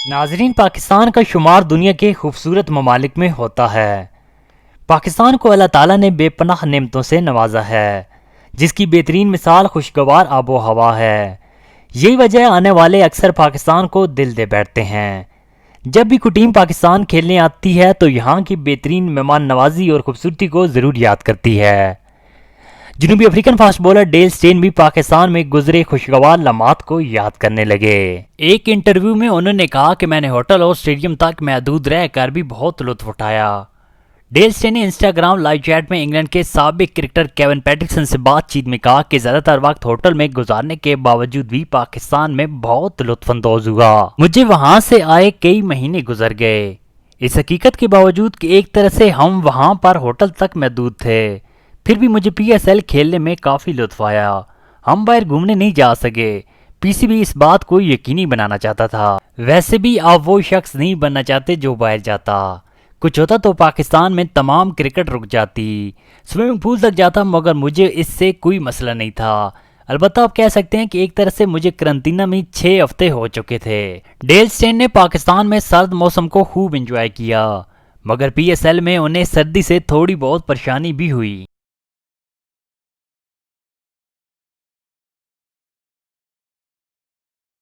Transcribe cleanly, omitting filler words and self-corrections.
नाजरीन, पाकिस्तान का शुमार दुनिया के खूबसूरत ममालिक में होता है। पाकिस्तान को अल्लाह ताला ने बेपनाह नेमतों से नवाजा है, जिसकी बेहतरीन मिसाल खुशगवार आबो हवा है। यही वजह आने वाले अक्सर पाकिस्तान को दिल दे बैठते हैं। जब भी कोई टीम पाकिस्तान खेलने आती है तो यहाँ की बेहतरीन मेहमान नवाजी और खूबसूरती को ज़रूर याद करती है। जनूबी African fast bowler Dale Steyn भी पाकिस्तान में गुजरे खुशगवार लम्हात को याद करने लगे। एक इंटरव्यू में उन्होंने कहा कि मैंने होटल और स्टेडियम तक महदूद रहकर भी बहुत लुत्फ उठाया। डेल स्टेन ने इंस्टाग्राम लाइव चैट में इंग्लैंड के साबिक क्रिकेटर केविन पैटरिसन से बातचीत में कहा कि ज्यादातर वक्त होटल में गुजारने के बावजूद भी पाकिस्तान में बहुत लुत्फानंदोज हुआ। मुझे वहां से आए कई महीने गुजर गए, इस हकीकत के बावजूद कि एक तरह से हम वहां पर होटल तक महदूद थे, फिर भी मुझे पीएसएल खेलने में काफ़ी लुत्फ आया। हम बाहर घूमने नहीं जा सके, पीसीबी इस बात को यकीनी बनाना चाहता था। वैसे भी आप वो शख्स नहीं बनना चाहते जो बाहर जाता। कुछ होता तो पाकिस्तान में तमाम क्रिकेट रुक जाती, स्विमिंग पूल तक जाता, मगर मुझे इससे कोई मसला नहीं था। अलबत्ता आप कह सकते हैं कि एक तरह से मुझे करंतना में 6 हफ्ते हो चुके थे। डेल स्टेन ने पाकिस्तान में सर्द मौसम को खूब एंजॉय किया, मगर पीएसएल में उन्हें सर्दी से थोड़ी बहुत परेशानी भी हुई।